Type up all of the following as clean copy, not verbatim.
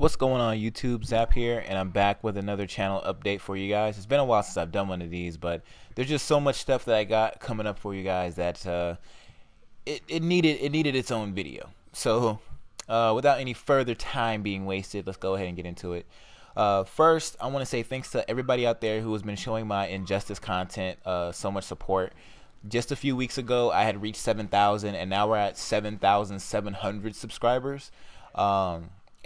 What's going on YouTube? Zap here, and I'm back with another channel update for you guys. It's been a while since I've done one of these, but there's just so much stuff that I got coming up for you guys that it needed its own video. So without any further time being wasted, let's go ahead and get into it. First, I want to say thanks to everybody out there who has been showing my Injustice content so much support. Just a few weeks ago, I had reached 7,000, and now we're at 7,700 subscribers.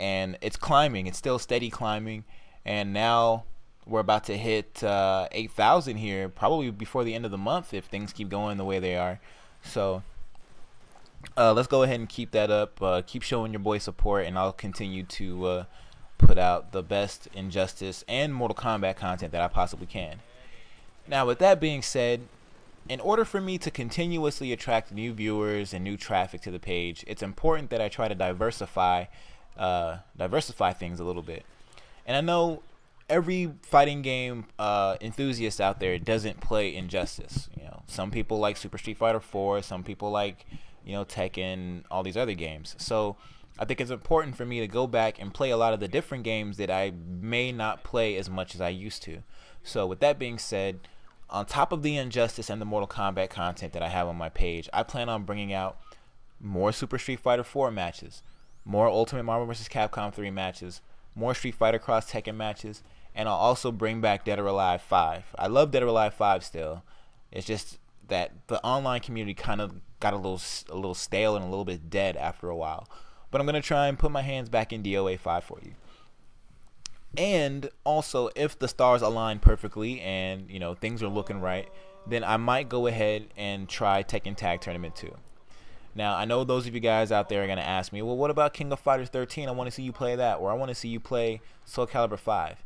And it's climbing. It's still steady climbing, and now we're about to hit 8,000 here, probably before the end of the month if things keep going the way they are. So let's go ahead and keep that up. Keep showing your boy support, and I'll continue to put out the best Injustice and Mortal Kombat content that I possibly can. Now, with that being said, in order for me to continuously attract new viewers and new traffic to the page, it's important that I try to diversify things a little bit. And I know every fighting game enthusiast out there doesn't play Injustice. You know, some people like Super Street Fighter 4, some people like, you know, Tekken, all these other games. So I think it's important for me to go back and play a lot of the different games that I may not play as much as I used to. So with that being said, on top of the Injustice and the Mortal Kombat content that I have on my page, I plan on bringing out more Super Street Fighter 4 matches, more Ultimate Marvel vs. Capcom 3 matches, more Street Fighter Cross Tekken matches, and I'll also bring back Dead or Alive 5. I love Dead or Alive 5 still. It's just that the online community kind of got a little stale and a little bit dead after a while. But I'm going to try and put my hands back in DOA 5 for you. And also, if the stars align perfectly and, you know, things are looking right, then I might go ahead and try Tekken Tag Tournament 2. Now, I know those of you guys out there are going to ask me, well, what about King of Fighters 13? I want to see you play that, or I want to see you play Soul Calibur 5.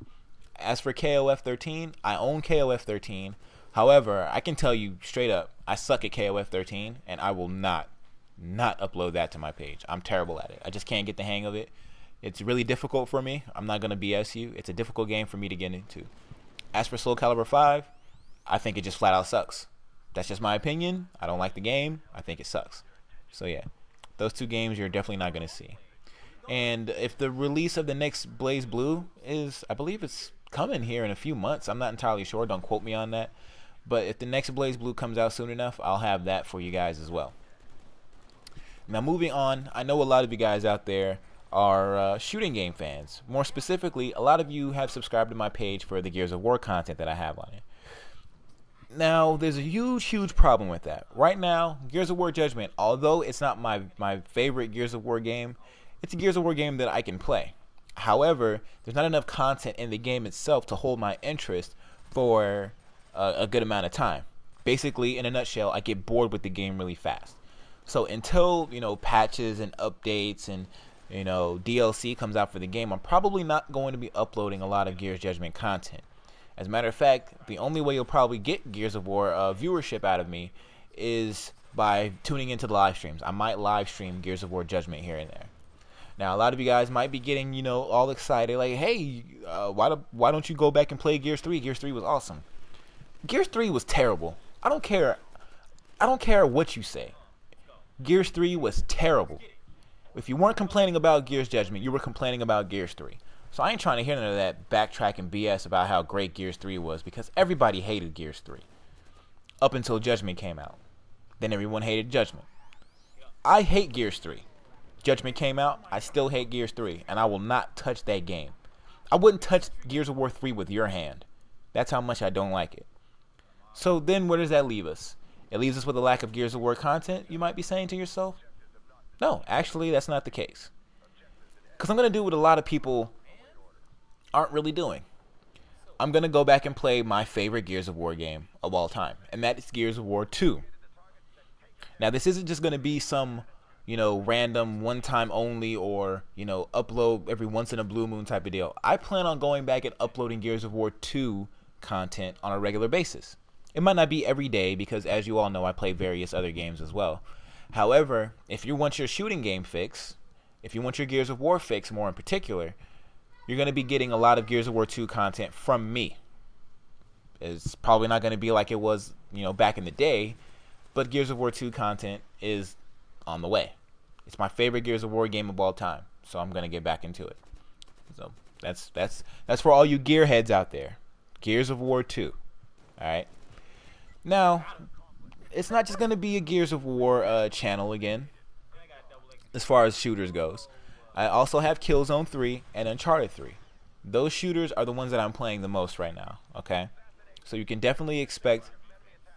As for KOF 13, I own KOF 13. However, I can tell you straight up, I suck at KOF 13, and I will not upload that to my page. I'm terrible at it. I just can't get the hang of it. It's really difficult for me. I'm not going to BS you. It's a difficult game for me to get into. As for Soul Calibur 5, I think it just flat out sucks. That's just my opinion. I don't like the game. I think it sucks. So yeah, those two games you're definitely not going to see. And if the release of the next Blaze Blue is, I believe it's coming here in a few months. I'm not entirely sure. Don't quote me on that. But if the next Blaze Blue comes out soon enough, I'll have that for you guys as well. Now moving on, I know a lot of you guys out there are shooting game fans. More specifically, a lot of you have subscribed to my page for the Gears of War content that I have on it. Now, there's a huge problem with that. Right now, Gears of War Judgment, although it's not my favorite Gears of War game, it's a Gears of War game that I can play. However, there's not enough content in the game itself to hold my interest for a good amount of time. Basically, in a nutshell, I get bored with the game really fast. So until, you know, patches and updates and, you know, DLC comes out for the game, I'm probably not going to be uploading a lot of Gears Judgment content. As a matter of fact, the only way you'll probably get Gears of War viewership out of me is by tuning into the live streams. I might live stream Gears of War Judgment here and there. Now, a lot of you guys might be getting, you know, all excited, like, hey, why don't you go back and play Gears 3? Gears 3 was awesome. Gears 3 was terrible. I don't care what you say. Gears 3 was terrible. If you weren't complaining about Gears Judgment, you were complaining about Gears 3. So I ain't trying to hear none of that backtracking BS about how great Gears 3 was, because everybody hated Gears 3 up until Judgment came out. Then everyone hated Judgment. I hate Gears 3. Judgment came out, I still hate Gears 3, and I will not touch that game. I wouldn't touch Gears of War 3 with your hand. That's how much I don't like it. So then where does that leave us? It leaves us with a lack of Gears of War content, you might be saying to yourself? No, actually that's not the case. Because I'm going to do what a lot of people aren't really doing. I'm going to go back and play my favorite Gears of War game of all time, and that is Gears of War 2. Now, this isn't just going to be some, you know, random one-time only or, you know, upload every once in a blue moon type of deal. I plan on going back and uploading Gears of War 2 content on a regular basis. It might not be every day because, as you all know, I play various other games as well. However, if you want your shooting game fix, if you want your Gears of War fix more in particular, you're going to be getting a lot of Gears of War 2 content from me. It's probably not going to be like it was, you know, back in the day, but Gears of War 2 content is on the way. It's my favorite Gears of War game of all time, so I'm going to get back into it. So that's for all you gearheads out there. Gears of War 2. All right. Now, it's not just gonna be a Gears of War channel again. As far as shooters goes, I also have Killzone 3 and Uncharted 3. Those shooters are the ones that I'm playing the most right now. Okay, so you can definitely expect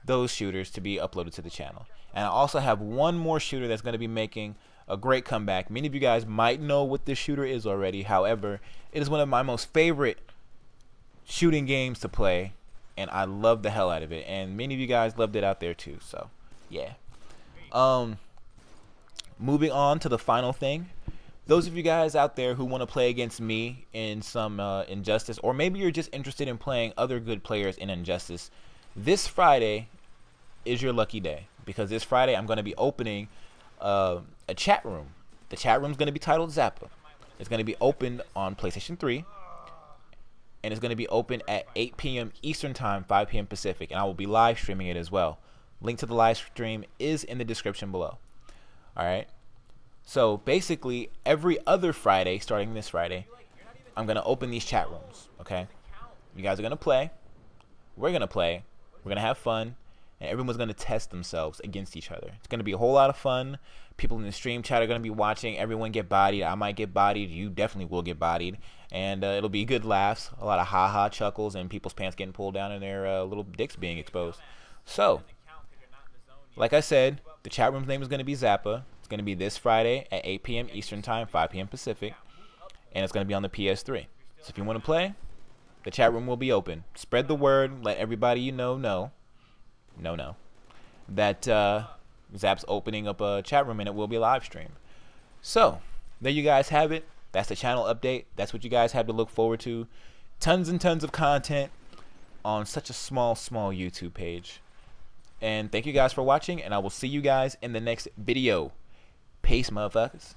those shooters to be uploaded to the channel. And I also have one more shooter that's going to be making a great comeback. Many of you guys might know what this shooter is already. However, it is one of my most favorite shooting games to play, and I love the hell out of it. And many of you guys loved it out there too. So, yeah. Moving on to the final thing. Those of you guys out there who want to play against me in some Injustice, or maybe you're just interested in playing other good players in Injustice, this Friday is your lucky day, because this Friday I'm going to be opening a chat room. The chat room is going to be titled Zappa. It's going to be open on PlayStation 3, and it's going to be open at 8 p.m. Eastern Time, 5 p.m. Pacific, and I will be live streaming it as well. Link to the live stream is in the description below. All right. So basically, every other Friday, starting this Friday, I'm going to open these chat rooms. Okay. You guys are going to play. We're going to play. We're going to have fun. And everyone's going to test themselves against each other. It's going to be a whole lot of fun. People in the stream chat are going to be watching. Everyone get bodied. I might get bodied. You definitely will get bodied. And it'll be good laughs, a lot of ha-ha chuckles, and people's pants getting pulled down and their little dicks being exposed. So, like I said, the chat room's name is going to be Zappa. It's going to be this Friday at 8 p.m. Eastern Time, 5 p.m. Pacific. And it's going to be on the PS3. So if you want to play, the chat room will be open. Spread the word. Let everybody you know that Zap's opening up a chat room, and it will be a live stream. So there you guys have it. That's the channel update. That's what you guys have to look forward to. Tons and tons of content on such a small YouTube page. And thank you guys for watching, and I will see you guys in the next video. Peace, motherfuckers.